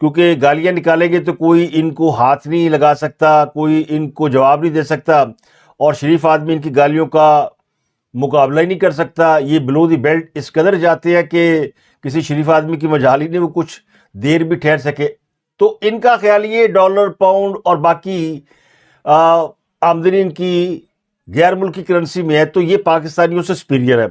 کیونکہ گالیاں نکالیں گے تو کوئی ان کو ہاتھ نہیں لگا سکتا, کوئی ان کو جواب نہیں دے سکتا, اور شریف آدمی ان کی گالیوں کا مقابلہ ہی نہیں کر سکتا. یہ بلو دی بیلٹ اس قدر جاتے ہیں کہ کسی شریف آدمی کی مجال ہی نہیں وہ کچھ دیر بھی ٹھہر سکے. تو ان کا خیال یہ ڈالر, پاؤنڈ اور باقی آمدنی ان کی غیر ملکی کرنسی میں ہے تو یہ پاکستانیوں سے سپیریئر ہے,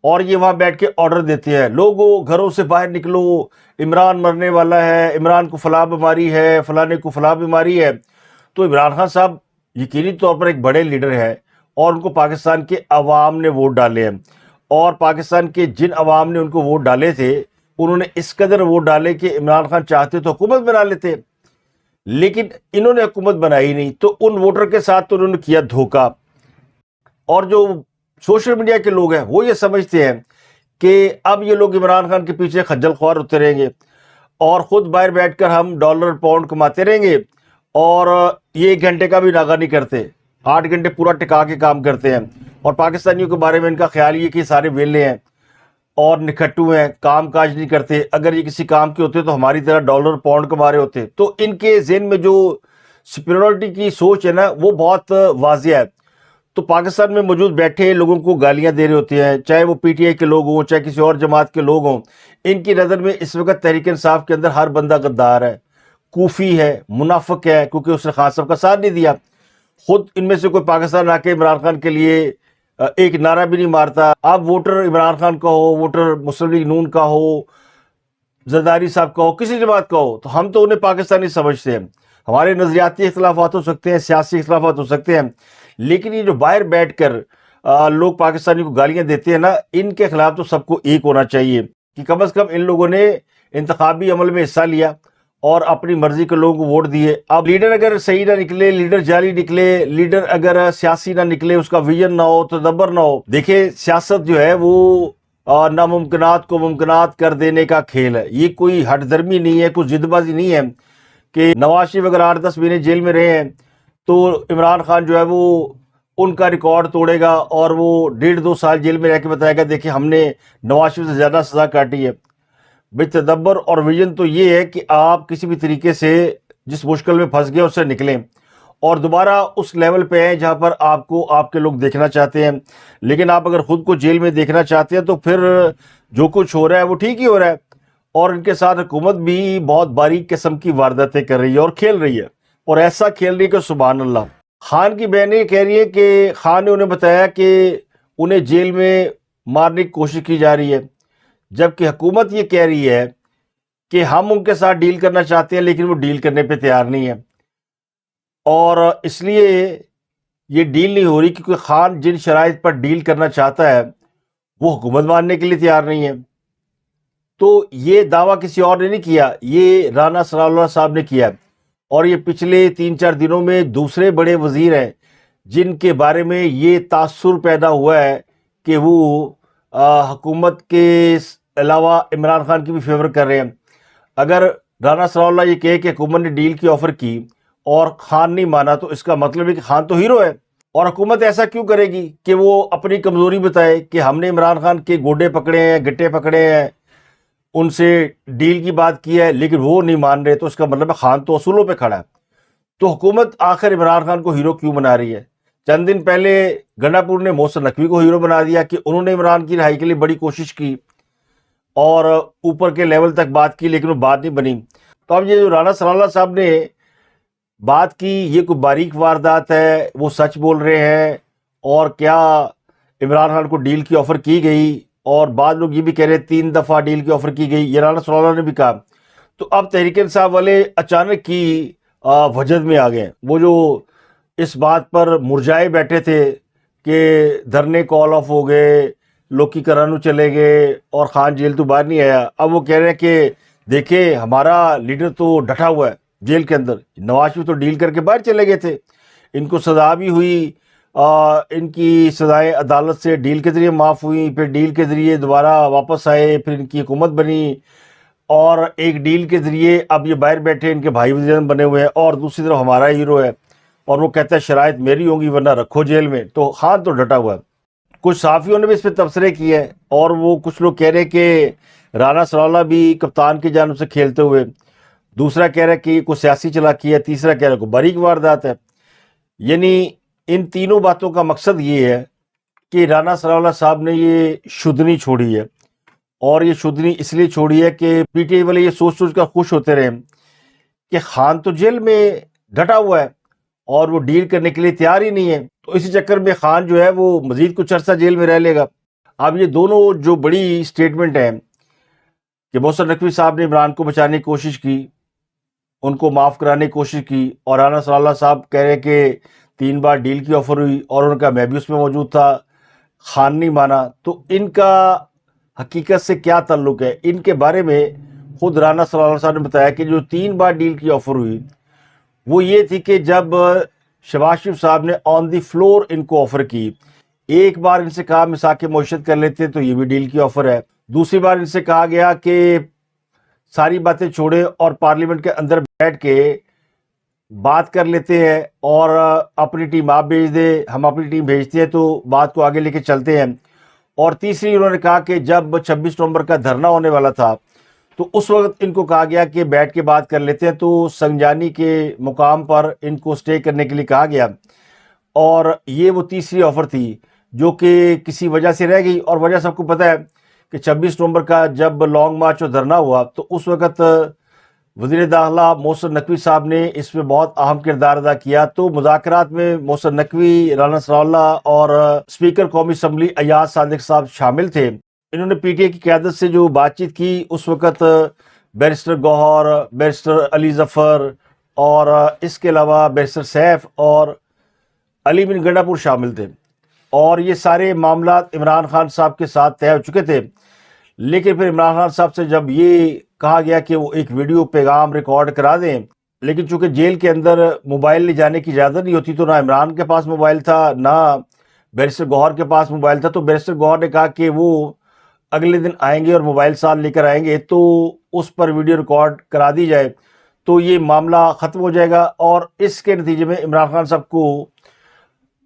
اور یہ وہاں بیٹھ کے آرڈر دیتے ہیں, لوگوں گھروں سے باہر نکلو, عمران مرنے والا ہے, عمران کو فلاں بیماری ہے, فلانے کو فلاں بیماری ہے. تو عمران خان صاحب یقینی طور پر ایک بڑے لیڈر ہیں, اور ان کو پاکستان کے عوام نے ووٹ ڈالے ہیں, اور پاکستان کے جن عوام نے ان کو ووٹ ڈالے تھے انہوں نے اس قدر ووٹ ڈالے کہ عمران خان چاہتے تو حکومت بنا لیتے, لیکن انہوں نے حکومت بنائی نہیں. تو ان ووٹر کے ساتھ تو انہوں نے کیا دھوکہ. اور جو سوشل میڈیا کے لوگ ہیں وہ یہ سمجھتے ہیں کہ اب یہ لوگ عمران خان کے پیچھے خجل خوار ہوتے رہیں گے, اور خود باہر بیٹھ کر ہم ڈالر پاؤنڈ کماتے رہیں گے, اور یہ 1 گھنٹے کا بھی ناغہ نہیں کرتے, 8 گھنٹے پورا ٹکا کے کام کرتے ہیں. اور پاکستانیوں کے بارے میں ان کا خیال یہ کہ سارے ویلے ہیں اور نکھٹو ہیں, کام کاج نہیں کرتے. اگر یہ کسی کام کے ہوتے تو ہماری طرح ڈالر پاؤنڈ کما رہے ہوتے. تو ان کے ذہن میں جو سپیریورٹی کی سوچ ہے نا وہ بہت واضح ہے. تو پاکستان میں موجود بیٹھے لوگوں کو گالیاں دے رہے ہوتے ہیں, چاہے وہ پی ٹی آئی کے لوگ ہوں, چاہے کسی اور جماعت کے لوگ ہوں. ان کی نظر میں اس وقت تحریک انصاف کے اندر ہر بندہ غدار ہے, کوفی ہے, منافق ہے, کیونکہ اس نے خان صاحب کا ساتھ نہیں دیا. خود ان میں سے کوئی پاکستان آ کے عمران خان کے لیے ایک نعرہ بھی نہیں مارتا. اب ووٹر عمران خان کا ہو, ووٹر مسلم لیگ نون کا ہو, زرداری صاحب کا ہو, کسی جماعت کا ہو, تو ہم تو انہیں پاکستانی سمجھتے ہیں. ہمارے نظریاتی اختلافات ہو سکتے ہیں, سیاسی اختلافات ہو سکتے ہیں, لیکن یہ جو باہر بیٹھ کر لوگ پاکستانی کو گالیاں دیتے ہیں نا, ان کے خلاف تو سب کو ایک ہونا چاہیے کہ کم از کم ان لوگوں نے انتخابی عمل میں حصہ لیا اور اپنی مرضی کے لوگوں کو ووٹ دیے. اب لیڈر اگر صحیح نہ نکلے, لیڈر جعلی نکلے, لیڈر اگر سیاسی نہ نکلے, اس کا ویژن نہ ہو, تدبر نہ ہو. دیکھیں سیاست جو ہے وہ ناممکنات کو ممکنات کر دینے کا کھیل ہے. یہ کوئی ہٹ درمی نہیں ہے, کوئی جد بازی نہیں ہے کہ نواز شریف اگر 8-10 مہینے جیل میں رہے ہیں تو عمران خان جو ہے وہ ان کا ریکارڈ توڑے گا اور وہ 1.5-2 سال جیل میں رہ کے بتائے گا دیکھیں ہم نے نواز شریف سے زیادہ سزا کاٹی ہے. بھئی تدبر اور ویژن تو یہ ہے کہ آپ کسی بھی طریقے سے جس مشکل میں پھنس گئے اس سے نکلیں اور دوبارہ اس لیول پہ ہیں جہاں پر آپ کو آپ کے لوگ دیکھنا چاہتے ہیں. لیکن آپ اگر خود کو جیل میں دیکھنا چاہتے ہیں تو پھر جو کچھ ہو رہا ہے وہ ٹھیک ہی ہو رہا ہے, اور ان کے ساتھ حکومت بھی بہت باریک قسم کی وارداتیں کر رہی ہے اور کھیل رہی ہے, اور ایسا کھیل رہی ہے کہ سبحان اللہ. خان کی بہنیں یہ کہہ رہی ہے کہ خان نے انہیں بتایا کہ انہیں جیل میں مارنے کی کوشش کی جا رہی ہے, جبکہ حکومت یہ کہہ رہی ہے کہ ہم ان کے ساتھ ڈیل کرنا چاہتے ہیں لیکن وہ ڈیل کرنے پہ تیار نہیں ہے, اور اس لیے یہ ڈیل نہیں ہو رہی کیونکہ خان جن شرائط پر ڈیل کرنا چاہتا ہے وہ حکومت ماننے کے لیے تیار نہیں ہے. تو یہ دعویٰ کسی اور نے نہیں کیا, یہ رانا ثناء اللہ صاحب نے کیا, اور یہ پچھلے 3-4 دنوں میں دوسرے بڑے وزیر ہیں جن کے بارے میں یہ تاثر پیدا ہوا ہے کہ وہ حکومت کے علاوہ عمران خان کی بھی فیور کر رہے ہیں. اگر رانا ثناء اللہ یہ کہے کہ حکومت نے ڈیل کی آفر کی اور خان نہیں مانا تو اس کا مطلب ہے کہ خان تو ہیرو ہے, اور حکومت ایسا کیوں کرے گی کہ وہ اپنی کمزوری بتائے کہ ہم نے عمران خان کے گوڈے پکڑے ہیں, گٹے پکڑے ہیں, ان سے ڈیل کی بات کی ہے لیکن وہ نہیں مان رہے, تو اس کا مطلب ہے خان تو اصولوں پہ کھڑا ہے. تو حکومت آخر عمران خان کو ہیرو کیوں بنا رہی ہے؟ چند دن پہلے گنڈا پور نے محسن نقوی کو ہیرو بنا دیا کہ انہوں نے عمران کی رہائی کے لیے بڑی کوشش کی اور اوپر کے لیول تک بات کی لیکن وہ بات نہیں بنی. تو اب یہ جو رانا ثناء اللہ صاحب نے بات کی یہ کوئی باریک واردات ہے, وہ سچ بول رہے ہیں, اور کیا عمران خان کو ڈیل کی آفر کی گئی, اور بعض لوگ یہ بھی کہہ رہے 3 دفعہ ڈیل کی آفر کی گئی, یہ رانا ثناء اللہ نے بھی کہا. تو اب تحریک انصاف والے اچانک کی وجد میں آ گئے. وہ جو اس بات پر مرجائے بیٹھے تھے کہ دھرنے کال آف ہو گئے, لوگ کی کرانو چلے گئے اور خان جیل تو باہر نہیں آیا, اب وہ کہہ رہے ہیں کہ دیکھیں ہمارا لیڈر تو ڈٹا ہوا ہے جیل کے اندر. نواز شریف تو ڈیل کر کے باہر چلے گئے تھے, ان کو سزا بھی ہوئی, ان کی سزائیں عدالت سے ڈیل کے ذریعے معاف ہوئی, پھر ڈیل کے ذریعے دوبارہ واپس آئے, پھر ان کی حکومت بنی, اور ایک ڈیل کے ذریعے اب یہ باہر بیٹھے ان کے بھائی وزیر اعظم بنے ہوئے ہیں, اور دوسری طرف ہمارا ہیرو ہے اور وہ کہتا ہے شرائط میری ہوں گی ورنہ رکھو جیل میں. تو خان تو ڈٹا ہوا ہے. کچھ صحافیوں نے بھی اس پہ تبصرے کیے ہیں, اور وہ کچھ لوگ کہہ رہے کہ رانا ثناء اللہ بھی کپتان کی جانب سے کھیلتے ہوئے, دوسرا کہہ رہا ہے کہ یہ کوئی سیاسی چلاکی ہے، تیسرا کہہ رہا ہے کوئی باریک واردات ہے۔ یعنی ان تینوں باتوں کا مقصد یہ ہے کہ رانا ثناء اللہ صاحب نے یہ شدنی چھوڑی ہے، اور یہ شدنی اس لیے چھوڑی ہے کہ پی ٹی آئی والے یہ سوچ سوچ کر خوش ہوتے رہے کہ خان تو جیل میں ڈٹا ہوا ہے اور وہ ڈیل کرنے کے لیے تیار ہی نہیں ہے، تو اسی چکر میں خان جو ہے وہ مزید کچھ عرصہ جیل میں رہ لے گا۔ اب یہ دونوں جو بڑی سٹیٹمنٹ ہیں کہ محسن نقوی صاحب نے عمران کو بچانے کی کوشش کی، ان کو معاف کرانے کی کوشش کی، اور رانا ثناء اللہ صاحب کہہ رہے کہ 3 بار ڈیل کی آفر ہوئی اور ان کا میں بھی اس میں موجود تھا، خان نہیں مانا، تو ان کا حقیقت سے کیا تعلق ہے؟ ان کے بارے میں خود رانا ثناء اللہ صاحب نے بتایا کہ جو 3 بار ڈیل کی آفر ہوئی وہ یہ تھی کہ جب شہباز شریف صاحب نے آن دی فلور ان کو آفر کی، ایک بار ان سے کہا مساق معیشت کر لیتے تو یہ بھی ڈیل کی آفر ہے، دوسری بار ان سے کہا گیا کہ ساری باتیں چھوڑے اور پارلیمنٹ کے اندر بیٹھ کے بات کر لیتے ہیں اور اپنی ٹیم آپ بھیج دے، ہم اپنی ٹیم بھیجتے ہیں تو بات کو آگے لے کے چلتے ہیں، اور تیسری انہوں نے کہا کہ جب 26 نومبر کا دھرنا ہونے والا تھا تو اس وقت ان کو کہا گیا کہ بیٹھ کے بات کر لیتے ہیں، تو سنجانی کے مقام پر ان کو سٹے کرنے کے لیے کہا گیا، اور یہ وہ تیسری آفر تھی جو کہ کسی وجہ سے رہ گئی، اور وجہ سب کو پتہ ہے کہ 26 نومبر کا جب لانگ مارچ اور دھرنا ہوا تو اس وقت وزیر داخلہ محسن نقوی صاحب نے اس میں بہت اہم کردار ادا کیا، تو مذاکرات میں محسن نقوی، رانا ثناء اللہ اور اسپیکر قومی اسمبلی ایاز صادق صاحب شامل تھے۔ انہوں نے پی ٹی آئی کی قیادت سے جو بات چیت کی، اس وقت بیرسٹر گوہر، بیرسٹر علی ظفر اور اس کے علاوہ بیرسٹر سیف اور علی بن گنڈا پور شامل تھے، اور یہ سارے معاملات عمران خان صاحب کے ساتھ طے ہو چکے تھے۔ لیکن پھر عمران خان صاحب سے جب یہ کہا گیا کہ وہ ایک ویڈیو پیغام ریکارڈ کرا دیں، لیکن چونکہ جیل کے اندر موبائل لے جانے کی اجازت نہیں ہوتی، تو نہ عمران کے پاس موبائل تھا نہ بیرسٹر گوہر کے پاس موبائل تھا، تو بیرسٹر گوہر نے کہا کہ وہ اگلے دن آئیں گے اور موبائل ساتھ لے کر آئیں گے تو اس پر ویڈیو ریکارڈ کرا دی جائے تو یہ معاملہ ختم ہو جائے گا، اور اس کے نتیجے میں عمران خان صاحب کو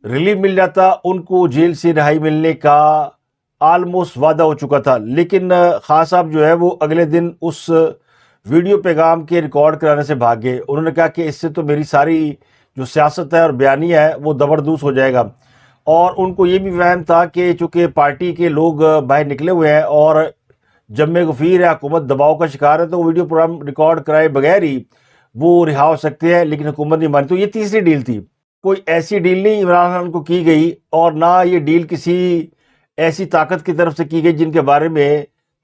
ریلیف مل جاتا، ان کو جیل سے رہائی ملنے کا آلموسٹ وعدہ ہو چکا تھا۔ لیکن خان صاحب جو ہے وہ اگلے دن اس ویڈیو پیغام کے ریکارڈ کرانے سے بھاگ گئے۔ انہوں نے کہا کہ اس سے تو میری ساری جو سیاست ہے اور بیانیہ ہے وہ دبردوس ہو جائے گا، اور ان کو یہ بھی وہم تھا کہ چونکہ پارٹی کے لوگ باہر نکلے ہوئے ہیں اور جم غفیر ہے، حکومت دباؤ کا شکار ہے، تو ویڈیو پروگرام ریکارڈ کرائے بغیر ہی وہ رہا ہو سکتے ہیں، لیکن حکومت نہیں مانی۔ تو یہ تیسری ڈیل تھی، کوئی ایسی ڈیل نہیں عمران خان کو کی گئی، اور نہ یہ ڈیل کسی ایسی طاقت کی طرف سے کی گئی جن کے بارے میں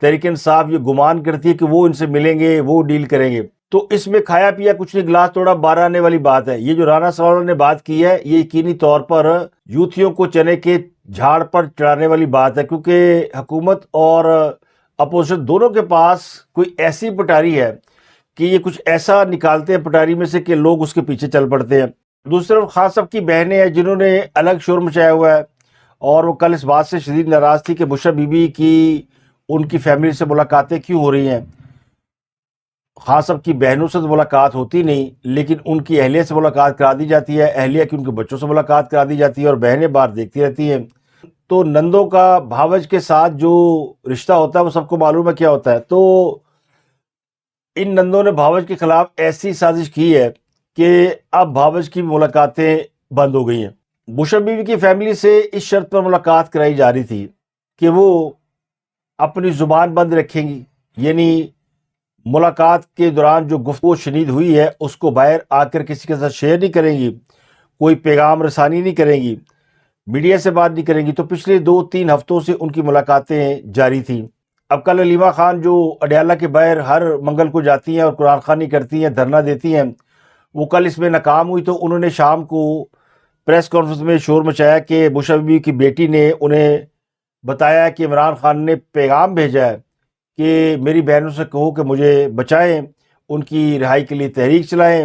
تحریک انصاف یہ گمان کرتی ہے کہ وہ ان سے ملیں گے، وہ ڈیل کریں گے۔ تو اس میں کھایا پیا کچھ نہیں، گلاس توڑا باہر آنے والی بات ہے۔ یہ جو رانا ثناء اللہ نے بات کی ہے یہ یقینی طور پر یوتھیوں کو چنے کے جھاڑ پر چڑھانے والی بات ہے، کیونکہ حکومت اور اپوزیشن دونوں کے پاس کوئی ایسی پٹاری ہے کہ یہ کچھ ایسا نکالتے ہیں پٹاری میں سے کہ لوگ اس کے پیچھے چل پڑتے ہیں۔ دوسری طرف خان صاحب کی بہنیں ہیں جنہوں نے الگ شور مچایا ہوا ہے، اور وہ کل اس بات سے شدید ناراض تھی کہ بشرا بی بی کی ان کی فیملی سے ملاقاتیں کیوں ہو رہی ہیں۔ خان صاحب کی بہنوں سے تو ملاقات ہوتی نہیں، لیکن ان کی اہلیہ سے ملاقات کرا دی جاتی ہے، اہلیہ کی ان کے بچوں سے ملاقات کرا دی جاتی ہے، اور بہنیں باہر دیکھتی رہتی ہیں۔ تو نندوں کا بھاوج کے ساتھ جو رشتہ ہوتا ہے وہ سب کو معلوم ہے کیا ہوتا ہے۔ تو ان نندوں نے بھاوج کے خلاف ایسی سازش کی ہے کہ اب بھاوج کی ملاقاتیں بند ہو گئی ہیں۔ بشرا بیوی کی فیملی سے اس شرط پر ملاقات کرائی جا رہی تھی کہ وہ اپنی زبان بند رکھیں گی، یعنی ملاقات کے دوران جو گفتگو شنید ہوئی ہے اس کو باہر آ کر کسی کے ساتھ شیئر نہیں کریں گی، کوئی پیغام رسانی نہیں کریں گی، میڈیا سے بات نہیں کریں گی۔ تو پچھلے 2-3 ہفتوں سے ان کی ملاقاتیں جاری تھیں۔ اب کل علیمہ خان جو اڈیالہ کے باہر ہر منگل کو جاتی ہیں اور قرآن خوانی کرتی ہیں، دھرنا دیتی ہیں، وہ کل اس میں ناکام ہوئی، تو انہوں نے شام کو پریس کانفرنس میں شور مچایا کہ بشرا بیوی کی بیٹی نے انہیں بتایا کہ عمران خان نے پیغام بھیجا ہے کہ میری بہنوں سے کہو کہ مجھے بچائیں، ان کی رہائی کے لیے تحریک چلائیں،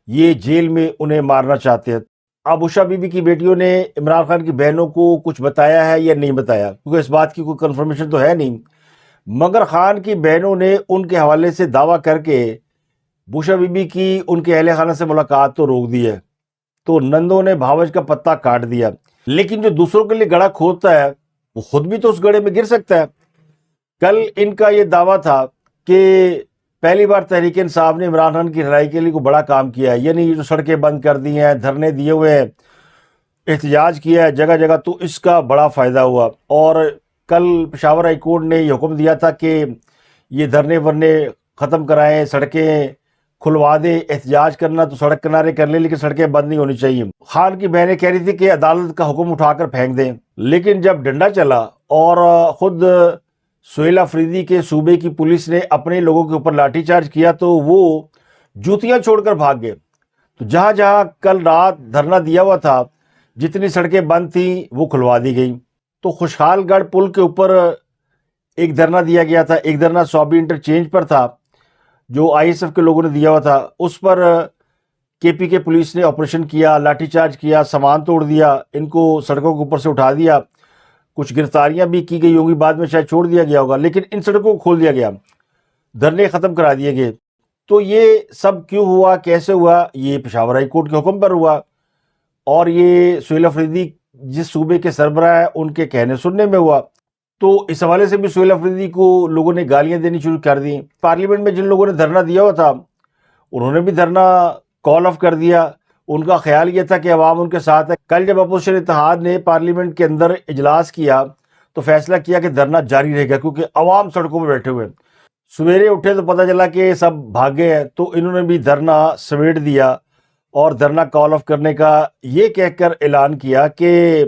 یہ جیل میں انہیں مارنا چاہتے ہیں۔ اب بشرا بیوی کی بیٹیوں نے عمران خان کی بہنوں کو کچھ بتایا ہے یا نہیں بتایا، کیونکہ اس بات کی کوئی کنفرمیشن تو ہے نہیں، مگر خان کی بہنوں نے ان کے حوالے سے دعویٰ کر کے بشرا بیوی کی ان کے اہل خانہ سے ملاقات تو روک دی ہے۔ تو نندوں نے بھاوج کا پتہ کاٹ دیا، لیکن جو دوسروں کے لیے گڑھا کھودتا ہے وہ خود بھی تو اس گڑھے میں گر سکتا ہے۔ کل ان کا یہ دعویٰ تھا کہ پہلی بار تحریک انصاف نے عمران خان کی رہائی کے لیے کوئی بڑا کام کیا ہے، یعنی یہ جو سڑکیں بند کر دی ہیں، دھرنے دیے ہوئے ہیں، احتجاج کیا ہے جگہ جگہ، تو اس کا بڑا فائدہ ہوا۔ اور کل پشاور ہائی کورٹ نے یہ حکم دیا تھا کہ یہ دھرنے ورنے ختم کرائیں، سڑکیں کھلوا دیں، احتجاج کرنا تو سڑک کنارے کر لیں لیکن سڑکیں بند نہیں ہونی چاہیے۔ خان کی بہنیں کہہ رہی تھی کہ عدالت کا حکم اٹھا کر پھینک دیں، لیکن جب ڈنڈا چلا اور خود سہیل آفریدی کے صوبے کی پولیس نے اپنے لوگوں کے اوپر لاٹھی چارج کیا تو وہ جوتیاں چھوڑ کر بھاگ گئے۔ تو جہاں جہاں کل رات دھرنا دیا ہوا تھا، جتنی سڑکیں بند تھیں وہ کھلوا دی گئیں۔ تو خوشحال گڑھ پل کے اوپر ایک دھرنا دیا گیا تھا، ایک دھرنا صوابی انٹرچینج پر تھا جو آئی ایس ایف کے لوگوں نے دیا ہوا تھا، اس پر کے پی کے پولیس نے آپریشن کیا، لاٹھی چارج کیا، سامان توڑ دیا، ان کو سڑکوں کے اوپر سے اٹھا دیا، کچھ گرفتاریاں بھی کی گئی ہوں گی، بعد میں شاید چھوڑ دیا گیا ہوگا، لیکن ان سڑکوں کو کھول دیا گیا، دھرنے ختم کرا دیے گئے۔ تو یہ سب کیوں ہوا، کیسے ہوا؟ یہ پشاور ہائی کورٹ کے حکم پر ہوا، اور یہ سہیل آفریدی جس صوبے کے سربراہ ہیں ان کے کہنے سننے میں ہوا۔ تو اس حوالے سے بھی سہیل آفریدی کو لوگوں نے گالیاں دینی شروع کر دی۔ پارلیمنٹ میں جن لوگوں نے دھرنا دیا ہوا تھا انہوں نے بھی دھرنا کال آف کر دیا، ان کا خیال یہ تھا کہ عوام ان کے ساتھ ہے۔ کل جب اپوزیشن اتحاد نے پارلیمنٹ کے اندر اجلاس کیا تو فیصلہ کیا کہ دھرنا جاری رہے گا، کیونکہ عوام سڑکوں پہ بیٹھے ہوئے۔ سویرے اٹھے تو پتہ چلا کہ سب بھاگے ہیں، تو انہوں نے بھی دھرنا سمیٹ دیا اور دھرنا کال آف کرنے کا یہ کہہ کر اعلان کیا کہ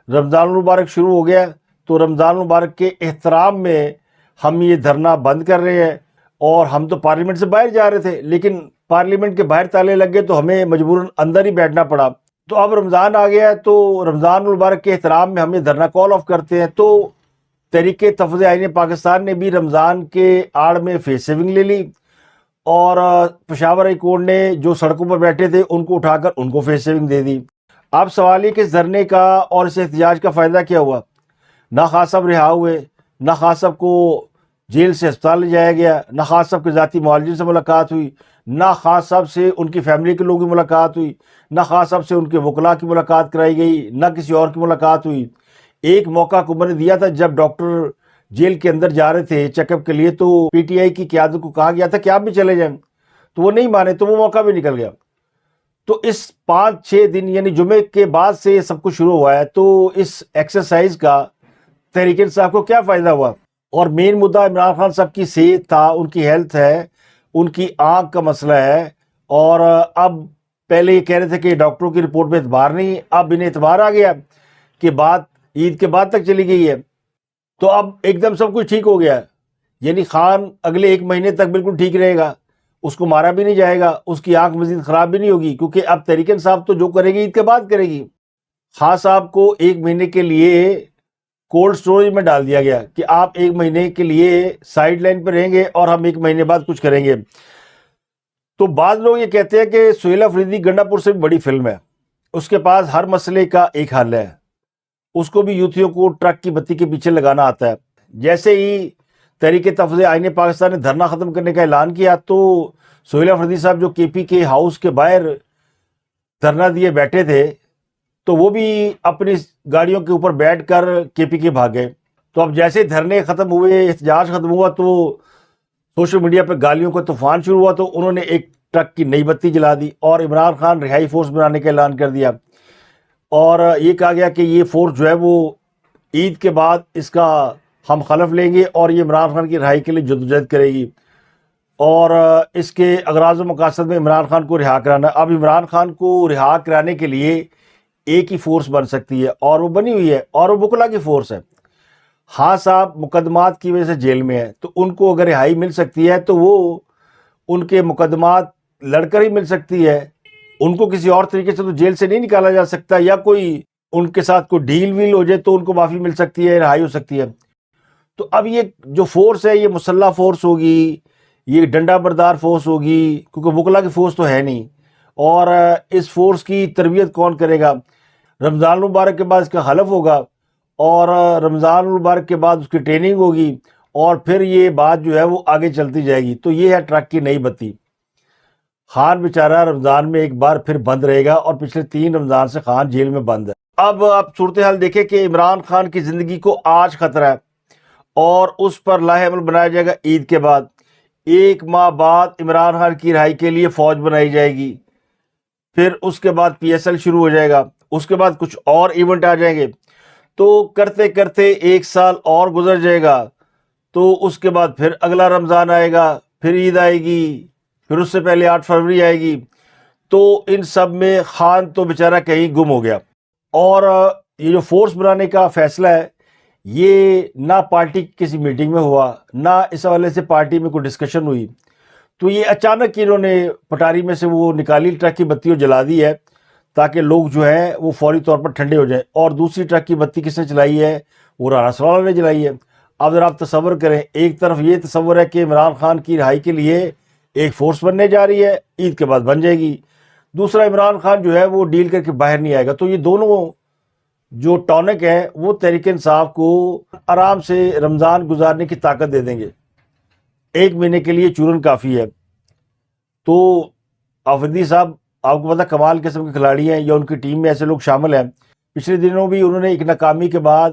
رمضان المبارک شروع ہو گیا، تو رمضان المبارک کے احترام میں ہم یہ دھرنا بند کر رہے ہیں۔ اور ہم تو پارلیمنٹ سے باہر جا رہے تھے، لیکن پارلیمنٹ کے باہر تالے لگ گئے تو ہمیں مجبوراً اندر ہی بیٹھنا پڑا۔ تو اب رمضان آ گیا ہے تو رمضان المبارک کے احترام میں ہم یہ دھرنا کال آف کرتے ہیں۔ تو تحریک تفویض آئین پاکستان نے بھی رمضان کے آڑ میں فیس سیونگ لے لی، اور پشاور ہائی کورٹ نے جو سڑکوں پر بیٹھے تھے ان کو اٹھا کر ان کو فیس سیونگ دے دی۔ اب سوال یہ کہ اس دھرنے کا اور اس احتجاج کا فائدہ کیا ہوا؟ نہ خان صاحب رہا ہوئے، نہ خان صاحب کو جیل سے ہسپتال لے جایا گیا، نہ خان صاحب کے ذاتی معالجین سے ملاقات ہوئی، نہ خان صاحب سے ان کی فیملی کے لوگوں کی ملاقات ہوئی، نہ خان صاحب سے ان کے وکلاء کی ملاقات کرائی گئی، نہ کسی اور کی ملاقات ہوئی۔ ایک موقع حکومت نے دیا تھا جب ڈاکٹر جیل کے اندر جا رہے تھے چیک اپ کے لیے، تو پی ٹی آئی کی قیادت کو کہا گیا تھا کہ آپ بھی چلے جائیں، تو وہ نہیں مانے، تو وہ موقع بھی نکل گیا۔ تو اس 5-6 دن یعنی جمعے کے بعد سے یہ سب کچھ شروع ہوا ہے، تو اس ایکسرسائز کا تحریک انصاف کو کیا فائدہ ہوا؟ اور مین مدعا عمران خان صاحب کی صحت تھا، ان کی ہیلتھ ہے، ان کی آنکھ کا مسئلہ ہے، اور اب پہلے یہ کہہ رہے تھے کہ ڈاکٹروں کی رپورٹ میں اعتبار نہیں، اب انہیں اعتبار آ گیا کہ بات عید کے بعد تک چلی گئی ہے، تو اب ایک دم سب کچھ ٹھیک ہو گیا، یعنی خان اگلے 1 مہینے تک بالکل ٹھیک رہے گا، اس کو مارا بھی نہیں جائے گا، اس کی آنکھ مزید خراب بھی نہیں ہوگی، کیونکہ اب تحریک انصاف تو جو کرے گی عید کے بعد کرے گی۔ خان صاحب کو 1 مہینے کے لیے کولڈ سٹوریج میں ڈال دیا گیا کہ آپ 1 مہینے کے لیے سائیڈ لائن پہ رہیں گے اور ہم 1 مہینے بعد کچھ کریں گے۔ تو بعض لوگ یہ کہتے ہیں کہ سہیل آفریدی گنڈا پور سے بھی بڑی فلم ہے، اس کے پاس ہر مسئلے کا ایک حل ہے، اس کو بھی یوتھیوں کو ٹرک کی بتی کے پیچھے لگانا آتا ہے۔ جیسے ہی تحریک تفویض آئین پاکستان نے دھرنا ختم کرنے کا اعلان کیا تو سہیل آفریدی صاحب جو کے پی کے ہاؤس کے باہر دھرنا دیے بیٹھے تھے تو وہ بھی اپنی گاڑیوں کے اوپر بیٹھ کر کے پی کے بھاگ گئے۔ تو اب جیسے دھرنے ختم ہوئے، احتجاج ختم ہوا، تو سوشل میڈیا پہ گالیوں کا طوفان شروع ہوا، تو انہوں نے ایک ٹرک کی نئی بتی جلا دی اور عمران خان رہائی فورس بنانے کا اعلان کر دیا، اور یہ کہا گیا کہ یہ فورس جو ہے وہ عید کے بعد اس کا ہم خلف لیں گے اور یہ عمران خان کی رہائی کے لیے جدوجہد کرے گی، اور اس کے اغراض و مقاصد میں عمران خان کو رہا کرانا۔ اب عمران خان کو رہا کرانے کے لیے ایک ہی فورس بن سکتی ہے، اور وہ بنی ہوئی ہے، اور وہ وکلاء کی فورس ہے۔ ہاں صاحب مقدمات کی وجہ سے جیل میں ہے، تو ان کو اگر رہائی مل سکتی ہے تو وہ ان کے مقدمات لڑ کر ہی مل سکتی ہے، ان کو کسی اور طریقے سے تو جیل سے نہیں نکالا جا سکتا، یا کوئی ان کے ساتھ کوئی ڈیل ویل ہو جائے تو ان کو معافی مل سکتی ہے، رہائی ہو سکتی ہے۔ تو اب یہ جو فورس ہے یہ مسلح فورس ہوگی، یہ ڈنڈا بردار فورس ہوگی، کیونکہ وکلاء کی فورس تو ہے نہیں، اور اس فورس کی تربیت کون کرے گا؟ رمضان المبارک کے بعد اس کا حلف ہوگا، اور رمضان المبارک کے بعد اس کی ٹریننگ ہوگی، اور پھر یہ بات جو ہے وہ آگے چلتی جائے گی۔ تو یہ ہے ٹرک کی نئی بتی۔ خان بیچارہ رمضان میں ایک بار پھر بند رہے گا، اور پچھلے 3 رمضان سے خان جیل میں بند ہے۔ اب آپ صورتحال دیکھیں کہ عمران خان کی زندگی کو آج خطرہ ہے، اور اس پر لاہ عمل بنایا جائے گا عید کے بعد۔ 1 ماہ بعد عمران خان کی رہائی کے لیے فوج بنائی جائے گی، پھر اس کے بعد PSL شروع ہو جائے گا، اس کے بعد کچھ اور ایونٹ آ جائیں گے، تو کرتے کرتے 1 سال اور گزر جائے گا، تو اس کے بعد پھر اگلا رمضان آئے گا، پھر عید آئے گی، پھر اس سے پہلے 8 فروری آئے گی، تو ان سب میں خان تو بیچارہ کہیں گم ہو گیا۔ اور یہ جو فورس بنانے کا فیصلہ ہے، یہ نہ پارٹی کی کسی میٹنگ میں ہوا، نہ اس حوالے سے پارٹی میں کوئی ڈسکشن ہوئی، تو یہ اچانک انہوں نے پٹاری میں سے وہ نکالی ٹرک کی بتی اور جلا دی ہے، تاکہ لوگ جو ہیں وہ فوری طور پر ٹھنڈے ہو جائیں۔ اور دوسری ٹرک کی بتی کس نے چلائی ہے؟ وہ رانا ثناءاللہ نے جلائی ہے۔ اب ذرا آپ تصور کریں، ایک طرف یہ تصور ہے کہ عمران خان کی رہائی کے لیے ایک فورس بننے جا رہی ہے، عید کے بعد بن جائے گی، دوسرا عمران خان جو ہے وہ ڈیل کر کے باہر نہیں آئے گا، تو یہ دونوں جو ٹونک ہیں وہ تحریک انصاف کو آرام سے رمضان گزارنے کی طاقت دے دیں گے۔ 1 مہینے کے لیے چورن کافی ہے۔ تو آفریدی صاحب آپ کو پتا کمال قسم کے کھلاڑی ہیں، یا ان کی ٹیم میں ایسے لوگ شامل ہیں۔ پچھلے دنوں بھی انہوں نے ایک ناکامی کے بعد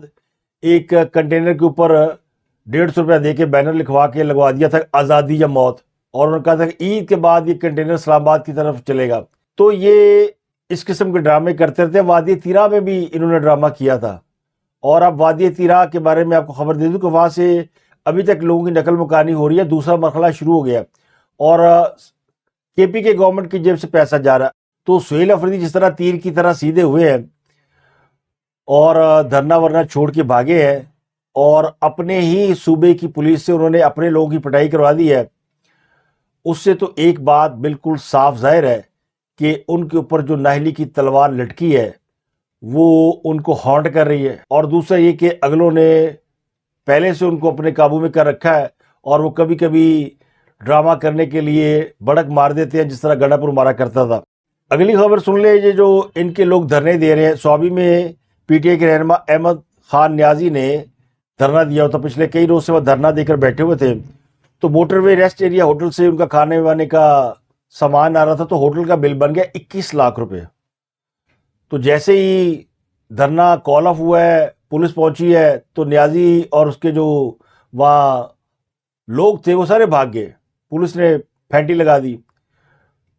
ایک کنٹینر کے اوپر 150 روپیہ دے کے بینر لکھوا کے لگوا دیا تھا، آزادی یا موت، اور انہوں نے کہا تھا کہ عید کے بعد یہ کنٹینر اسلام آباد کی طرف چلے گا۔ تو یہ اس قسم کے ڈرامے کرتے رہتے ہیں۔ وادی تیرا میں بھی انہوں نے ڈرامہ کیا تھا، اور اب وادی تیرا کے بارے میں آپ کو خبر دے دوں کہ وہاں سے ابھی تک لوگوں کی نقل مکانی ہو رہی ہے، دوسرا مرحلہ شروع ہو گیا، اور KP کے گورنمنٹ کی جیب سے پیسہ جا رہا ہے۔ تو سہیل افریدی جس طرح تیر کی طرح سیدھے ہوئے ہیں اور دھرنا ورنا چھوڑ کے بھاگے ہیں، اور اپنے ہی صوبے کی پولیس سے انہوں نے اپنے لوگوں کی پٹائی کروا دی ہے، اس سے تو ایک بات بالکل صاف ظاہر ہے کہ ان کے اوپر جو ناہلی کی تلوار لٹکی ہے وہ ان کو ہانٹ کر رہی ہے۔ اور دوسرا یہ کہ اگلوں نے پہلے سے ان کو اپنے قابو میں کر رکھا ہے، اور وہ کبھی کبھی ڈرامہ کرنے کے لیے بڑک مار دیتے ہیں، جس طرح گڑا پور مارا کرتا تھا۔ اگلی خبر سن لیں، یہ جو ان کے لوگ دھرنے دے رہے ہیں، سوابی میں PTI کے رہنما احمد خان نیازی نے دھرنا دیا ہوتا، پچھلے کئی روز سے وہ دھرنا دے کر بیٹھے ہوئے تھے۔ تو موٹر وے ریسٹ ایریا ہوٹل سے ان کا کھانے وانے کا سامان آ رہا تھا، تو ہوٹل کا بل بن گیا 21 لاکھ روپے۔ تو جیسے ہی دھرنا کال آف ہوا ہے، پولیس پہنچی ہے، تو نیازی اور اس کے جو وہاں لوگ تھے وہ سارے بھاگ گئے، پولیس نے پھینٹی لگا دی۔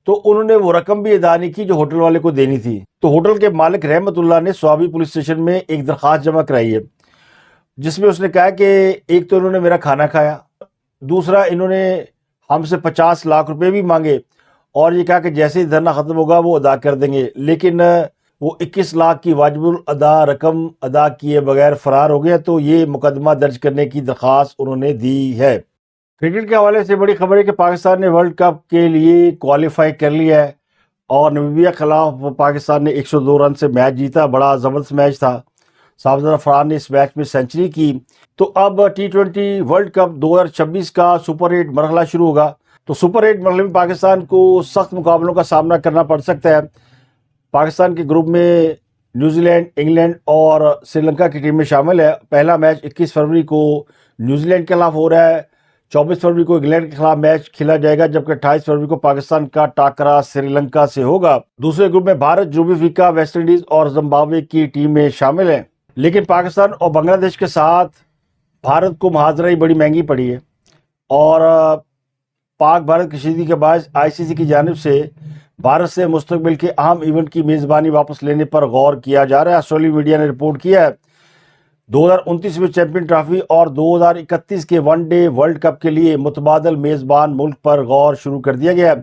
تو انہوں نے وہ رقم بھی ادا نہیں کی جو ہوٹل والے کو دینی تھی۔ تو ہوٹل کے مالک رحمت اللہ نے سوابی پولیس اسٹیشن میں ایک درخواست جمع کرائی ہے، جس میں اس نے کہا کہ ایک تو انہوں نے میرا کھانا کھایا، دوسرا انہوں نے ہم سے 50 لاکھ روپے بھی مانگے، اور یہ کہا کہ جیسے ہی دھرنا ختم ہوگا وہ ادا کر دیں گے، لیکن وہ 21 لاکھ کی واجب الادا رقم ادا کیے بغیر فرار ہو گیا۔ تو یہ مقدمہ درج کرنے کی درخواست انہوں نے دی ہے۔ کرکٹ کے حوالے سے بڑی خبر ہے کہ پاکستان نے ورلڈ کپ کے لیے کوالیفائی کر لیا ہے، اور نمیبیا کے خلاف پاکستان نے 102 رن سے میچ جیتا، بڑا زبردست میچ تھا۔ سابزہ فرحان نے اس میچ میں سینچری کی۔ تو اب T20 ورلڈ کپ 2026 کا سپر 8 مرحلہ شروع ہوگا۔ تو سپر 8 مرحلے میں پاکستان کو سخت مقابلوں کا سامنا کرنا پڑ سکتا ہے۔ پاکستان کے گروپ میں نیوزی لینڈ، انگلینڈ اور سری لنکا کی ٹیمیں شامل ہے۔ پہلا میچ 21 فروری کو نیوزی لینڈ کے خلاف ہو رہا ہے، 24 فروری کو انگلینڈ کے خلاف میچ کھیلا جائے گا، جبکہ 28 فروری کو پاکستان کا ٹاکرا سری لنکا سے ہوگا۔ دوسرے گروپ میں بھارت، جنوبی افریقہ، ویسٹ انڈیز اور زمبابوے کی ٹیمیں شامل ہیں۔ لیکن پاکستان اور بنگلہ دیش کے ساتھ بھارت کو محاذرہ ہی بڑی مہنگی پڑی ہے، اور پاک بھارت کشیدگی کے باعث ICC کی جانب سے بھارت سے مستقبل کے اہم ایونٹ کی میزبانی واپس لینے پر غور کیا جا رہا ہے۔ آسٹریلوی میڈیا نے رپورٹ کیا ہے 2029 میں چیمپئن ٹرافی اور 2031 کے ون ڈے ورلڈ کپ کے لیے متبادل میزبان ملک پر غور شروع کر دیا گیا ہے،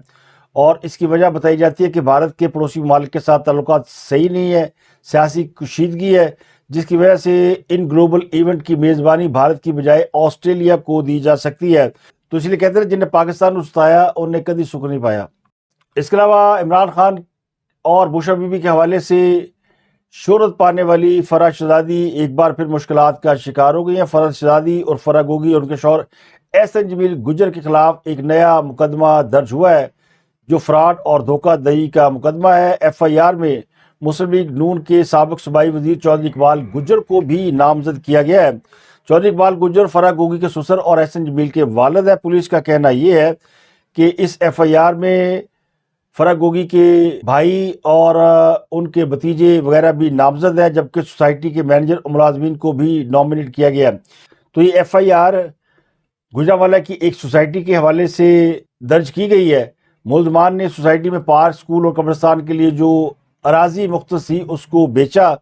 اور اس کی وجہ بتائی جاتی ہے کہ بھارت کے پڑوسی ممالک کے ساتھ تعلقات صحیح نہیں ہے، سیاسی کشیدگی ہے، جس کی وجہ سے ان گلوبل ایونٹ کی میزبانی بھارت کی بجائے آسٹریلیا کو دی جا سکتی ہے۔ تو اس لیے کہتے ہیں جن نے پاکستان کو ستایا انہوں نے کبھی سکھ نہیں پایا۔ اس کے علاوہ عمران خان اور بوشا بی بی کے حوالے سے شہرت پانے والی فرح شہزادی ایک بار پھر مشکلات کا شکار ہو گئی ہیں۔ فرح شہزادی اور فرح گوگی اور ان کے شوہر احسن جمیل گجر کے خلاف ایک نیا مقدمہ درج ہوا ہے، جو فراڈ اور دھوکہ دہی کا مقدمہ ہے۔ FIR میں مسلم لیگ نون کے سابق صوبائی وزیر چودھری اقبال گجر کو بھی نامزد کیا گیا ہے۔ چودھری اقبال گجر فرح گوگی کے سسر اور احسن جمیل کے والد ہے۔ پولیس کا کہنا یہ ہے کہ اس FIR میں فرح گوگی کے بھائی اور ان کے بھتیجے وغیرہ بھی نامزد ہیں، جبکہ سوسائٹی کے مینیجر اور ملازمین کو بھی نامنیٹ کیا گیا ہے۔ تو یہ FIR گوجرانوالہ کی ایک سوسائٹی کے حوالے سے درج کی گئی ہے۔ ملزمان نے سوسائٹی میں پارک، اسکول اور قبرستان کے لیے جو اراضی مختص تھی اس کو بیچا۔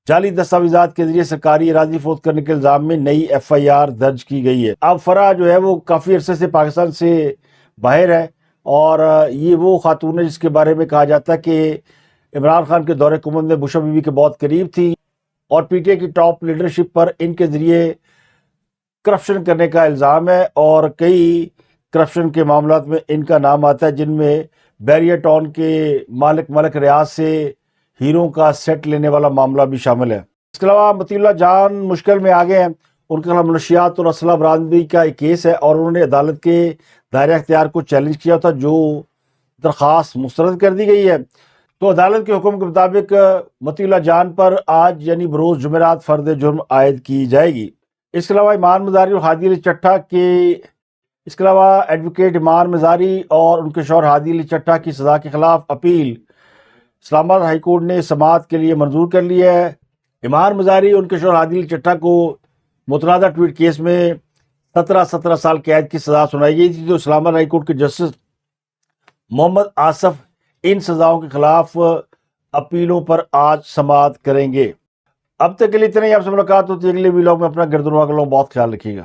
جعلی دستاویزات کے ذریعے سرکاری اراضی فروخت کرنے کے الزام میں نئی ایف آئی آر درج کی گئی ہے۔ اب فرح جو ہے وہ کافی عرصے سے پاکستان سے باہر ہے، اور یہ وہ خاتون ہے جس کے بارے میں کہا جاتا ہے کہ عمران خان کے دور حکومت میں بشرا بی بی کے بہت قریب تھی، اور پی ٹی آئی کی ٹاپ لیڈرشپ پر ان کے ذریعے کرپشن کرنے کا الزام ہے، اور کئی کرپشن کے معاملات میں ان کا نام آتا ہے، جن میں بیریا ٹاؤن کے ملک ریاض سے ہیروں کا سیٹ لینے والا معاملہ بھی شامل ہے۔ اس کے علاوہ مطیع اللہ جان مشکل میں آگے ہیں۔ ان کے خلاف منشیات اور اسلحہ برآمدگی کا ایک کیس ہے، اور انہوں نے عدالت کے دائرہ اختیار کو چیلنج کیا تھا، جو درخواست مسترد کر دی گئی ہے۔ تو عدالت کے حکم کے مطابق مطیع اللہ جان پر آج یعنی بروز جمعرات فرد جرم عائد کی جائے گی۔ اس کے علاوہ ایمان مزاری اور ہادی علی چٹھا اس کے علاوہ ایڈوکیٹ ایمان مزاری اور ان کے شوہر ہادی علی چٹھا کی سزا کے خلاف اپیل اسلام آباد ہائی کورٹ نے سماعت کے لیے منظور کر لی ہے۔ ایمان مزاری ان کے شوہر ہادی علی چٹھا کو متنازع ٹویٹ کیس میں 17 سال قید کی سزا سنائی گئی تھی، تو اسلام آباد ہائی کورٹ کے جسٹس محمد آصف ان سزاؤں کے خلاف اپیلوں پر آج سماعت کریں گے۔ اب تک کے لیے اتنا ہی، آپ سے ملاقات ہوتی ہے اگلے ویلاگ میں۔ اپنا گرد و نواح کا بہت خیال رکھیے گا۔